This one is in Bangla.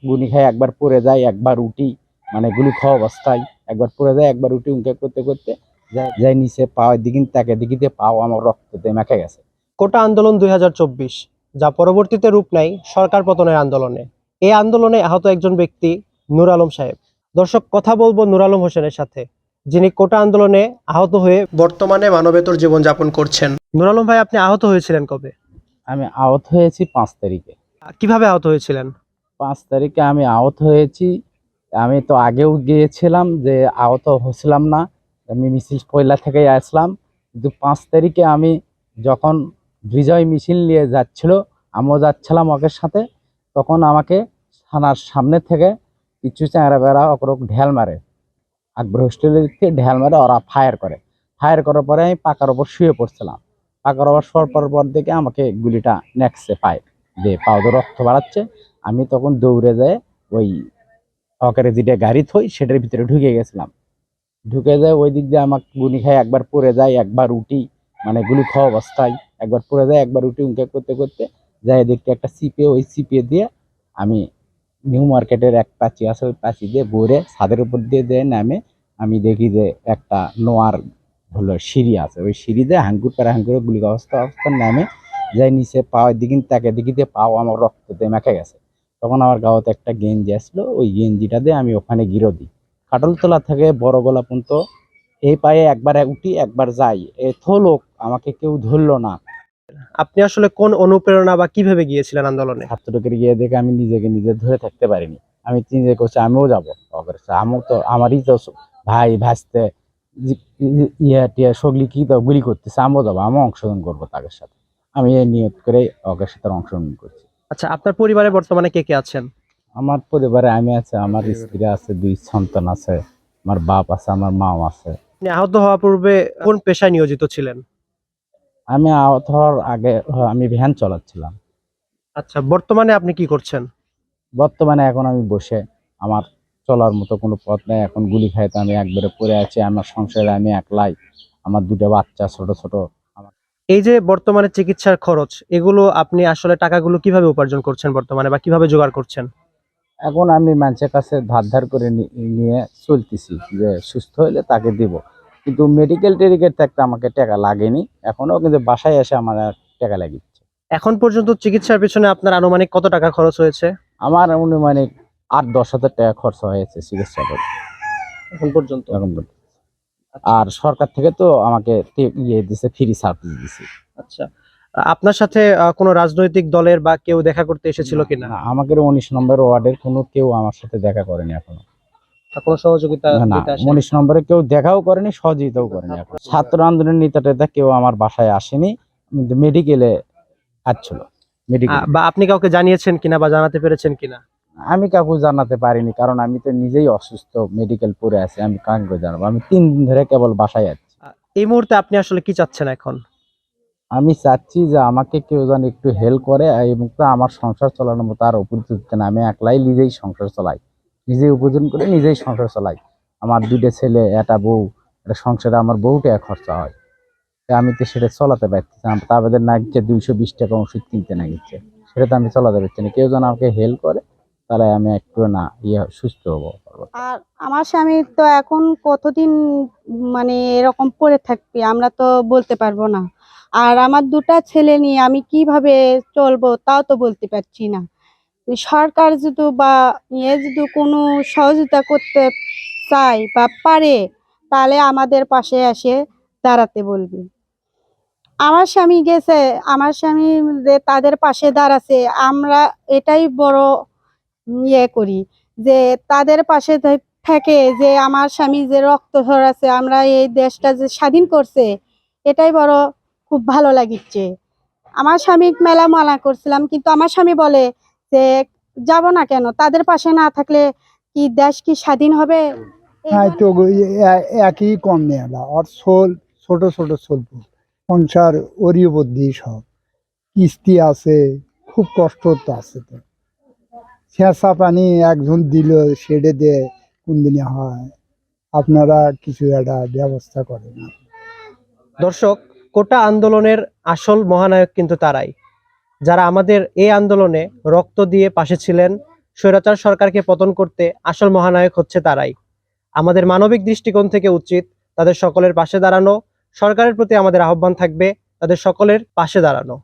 গুলি খাই, একবার পড়ে যায়, একবার উঠি, মানে গুলি খাওয়া অবস্থায় একবার পড়ে যায়, একবার উঠি, উঁকে করতে করতে যাই নিচে পাওয়ার দিকিন তাকে দিকিতে পাও আমার রক্ততে মেখে গেছে। কোটা আন্দোলন 2024, যা পরবর্তীতে রূপ নেয় সরকার পতনের আন্দোলনে। এই আন্দোলনে আহত একজন ব্যক্তি নূর আলম সাহেব। দর্শক, কথা বলবো নূর আলম হোসেনের সাথে, যিনি কোটা আন্দোলনে আহত হয়ে বর্তমানে মানবেতর জীবন যাপন করছেন। নূর আলম ভাই, আপনি আহত হয়েছিলেন কবে? আমি আহত হয়েছি 5 তারিখে। কিভাবে আহত হয়েছিলেন? 5 তারিখে আমি আহত হয়েছি। আমি তো আগেও গিয়েছিলাম, যে আহত হচ্ছিলাম না, আমি মিছিল পয়লা থেকেই আসলাম। কিন্তু 5 তারিখে আমি যখন বিজয় মিছিল নিয়ে যাচ্ছিল, আমিও যাচ্ছিলাম ওদের সাথে, তখন আমাকে থানার সামনে থেকে কিছু চ্যাংরা বেড়া ওরকম ঢেল মারে, আকবর হোস্টেলের দিক থেকে ঢেল মারে, ওরা ফায়ার করে। ফায়ার করার পরে আমি পাকার ওপর শুয়ে পড়ছিলাম। পাকার ওপর শোয়ার পর দেখে আমাকে গুলিটা নেকছে পায়ে দিয়ে, পাও দিয়ে রক্ত বাড়াচ্ছে। আমি তখন দৌড়ে যায় ওই অকারে যেটা গাড়ি থই সেটার ভিতরে ঢুকে গেছিলাম। ঢুকে যায় ওই দিক দিয়ে আমাকে গুলি খাই, একবার পড়ে যায়, একবার উঠি, মানে গুলি খাওয়া অবস্থায় একবার পড়ে যায়, একবার উঠি, উঁকে করতে করতে যাই দেখতে একটা চিপে, ওই চিপে দিয়ে আমি নিউ মার্কেটের এক পাঁচি আছে, ওই পাঁচি দিয়ে ভরে ছাদের উপর দিয়ে নামে আমি দেখি যে একটা নোয়ার হলো সিঁড়ি আছে, ওই সিঁড়ি দিয়ে হাঙ্কুর পাড়া হাঙ্কুরে গুলি অবস্থা নামে যাই নিচে পাওয়ার দিকিন তাকে দিকিতে পাও আমার রক্ততে মেখে গেছে। তখন আমার গাঁৱতে একটা গেঞ্জি আসলো, ওই গেঞ্জিটা দিয়ে আমি ওখানে গিরো দিই। কাটলতলা থেকে বড় গলা পর্যন্ত এই পায়ে একবার উঠি, একবার যাই, এত লোক, আমাকে কেউ ধরলো না। আপনি আসলে কোন অনুপ্রেরণা বা কিভাবে গিয়েছিলেন আন্দোলনে? ছাত্রদের গিয়ে দেখে আমি নিজেকে নিজে ধরে থাকতে পারিনি। আমি চিন্তা করছি আমিও যাবো, আমিও তো, আমারই তো ভাই ভাসতে ইয়া টিয়া সগলি কি তো গুলি করতেছে, আমিও যাবো, আমিও অংশগ্রহণ করবো তাদের সাথে। আমি এই নিয়ত করে ওদের সাথে অংশগ্রহণ করছি। আচ্ছা, আপনার পরিবারে বর্তমানে কে কে আছেন? আমার পরিবারে আমি আছে, আমার স্ত্রী আছে, 2 সন্তান আছে, আমার বাপ আছে, আমার মাও আছে। আপনি আহত হওয়ার পূর্বে কোন পেশায় নিয়োজিত ছিলেন? আমি আহত হওয়ার আগে আমি ভ্যান চালাচ্ছিলাম। আচ্ছা, বর্তমানে আপনি কি করছেন? বর্তমানে এখন আমি বসে, আমার চলার মতো কোনো পথ নেই, এখন গুলি খাইতে আমি একবারে পড়ে আছি। আমার সংসারে আমি একলাই, আমার 2টা বাচ্চা ছোট ছোট। আমার এই যে বর্তমানে চিকিৎসার খরচ, এগুলো আপনি আসলে টাকাগুলো কিভাবে উপার্জন করছেন বর্তমানে, বা কিভাবে জোগাড় করছেন? এখন আমি মানুষের কাছে ধার করে নিয়ে চলতেছি, যে সুস্থ হলে তাকে দিব। কিন্তু মেডিকেল টেডিকেল থাকতে আমাকে টাকা লাগেনি এখনো, কিন্তু বাসায় এসে আমার টাকা লাগিচ্ছে। এখন পর্যন্ত চিকিৎসার পেছনে আপনার আনুমানিক কত টাকা খরচ হয়েছে? আমার অনুমানিক 8-10 হাজার টাকা খরচা হয়েছে চিকিৎসা করতে এখন পর্যন্ত? এখন পর্যন্ত। আর সরকার থেকে তো আমাকে ইয়ে দিছে, ফ্রি সার্ভিস দিছে। আচ্ছা, আপনার সাথে কোনো রাজনৈতিক দলের বা কেউ দেখা করতে এসেছিল কিনা? না, আমাদের 19 নম্বর ওয়ার্ডের কোনো কেউ আমার সাথে দেখা করেনি এখনো। কোনো সহযোগিতা না, দিতে আসেনি? 19 নম্বরে কেউ দেখাও করেনি, সহযোগিতাও করেনি। এখন ছাত্র আন্দোলনের নেতা টেতা কেউ আমার বাসায় আসেনি, কিন্তু মেডিকেলে আসছিল। মেডিকেল বা আপনি কাউকে জানিয়েছেন কিনা বা জানাতে পেরেছেন কিনা? আমি কাউকে জানাতে পারিনি, কারণ আমি তো নিজেই অসুস্থ, মেডিকেল পড়ে আছি, আমি কাউকে জানাবো? আমি 3 দিন ধরে কেবল বাসায় আছি। এই মুহূর্তে আপনি আসলে কি চাচ্ছেন এখন? আমি চাচ্ছি যে আমাকে কেউ যেন একটু হেল্প করে, এবং তো আমার সংসার চালানোর মতো আর উপযুক্ত না। আমি একলাই নিজেই সংসার চালাই, নিজেই উপার্জন করে নিজেই সংসার চালাই। আমার 2টা ছেলে, একটা বউ, একটা সংসারে আমার বউটা খরচা হয়, তা আমি তো সেটা চলাতে পারতেছি না। তাদের না গিয়ে 220 টাকা ওষুধ কিনতে না গেছে, সেটা তো আমি চলাতে পারছি না। কেউ যেন আমাকে হেল্প করে, তাহলে আমি একটু না সুস্থ হবো। আর আমার স্বামী তো এখন কতদিন মানে এরকম পড়ে থাকবে আমরা তো বলতে পারবো না। আর আমার 2টা ছেলে নিয়ে আমি কিভাবে চলবো তাও তো বলতে পারছি না। সরকার যদি বা যদি কোনো সহযোগিতা করতে চায় বা পারে, তাহলে আমাদের পাশে এসে দাঁড়াতে বলবে। আমার স্বামী গেছে, আমার স্বামী যে তাদের পাশে দাঁড়াচ্ছে, আমরা এটাই বড় করি যে তাদের পাশে থেকে যে আমার স্বামী যে রক্ত ঝরাচ্ছে, আমরা এই দেশটা যে স্বাধীন করছে, এটাই বড় খুব ভালো লাগিচ্ছে। আমার স্বামী মেলা মানা করছিলাম, কিন্তু আমার স্বামী বলে যে যাব না কেন, তাদের পাশে না থাকলে কি দেশ কি স্বাধীন হবে? হ্যাঁ, তো একই কম নেলা আর ছোট ছোট স্বল্প সংসার ওরই বুদ্ধি, সব কিস্তি আছে, খুব কষ্ট তো আছে। তো ছেঁচা পানি একজন দিল, সেটা দিয়ে কোন দিনে হয়? আপনারা কিছু একটা ব্যবস্থা করেন। দর্শক, কোটা আন্দোলনের আসল মহানায়ক কিন্তু তারাই, যারা আমাদের এই আন্দোলনে রক্ত দিয়ে পাশে ছিলেন, স্বৈরাচার সরকারকে পতন করতে আসল মহানায়ক হচ্ছে তারাই। আমাদের মানবিক দৃষ্টিকোণ থেকে উচিত তাদের সকলের পাশে দাঁড়ানো। সরকারের প্রতি আমাদের আহ্বান থাকবে তাদের সকলের পাশে দাঁড়ানো।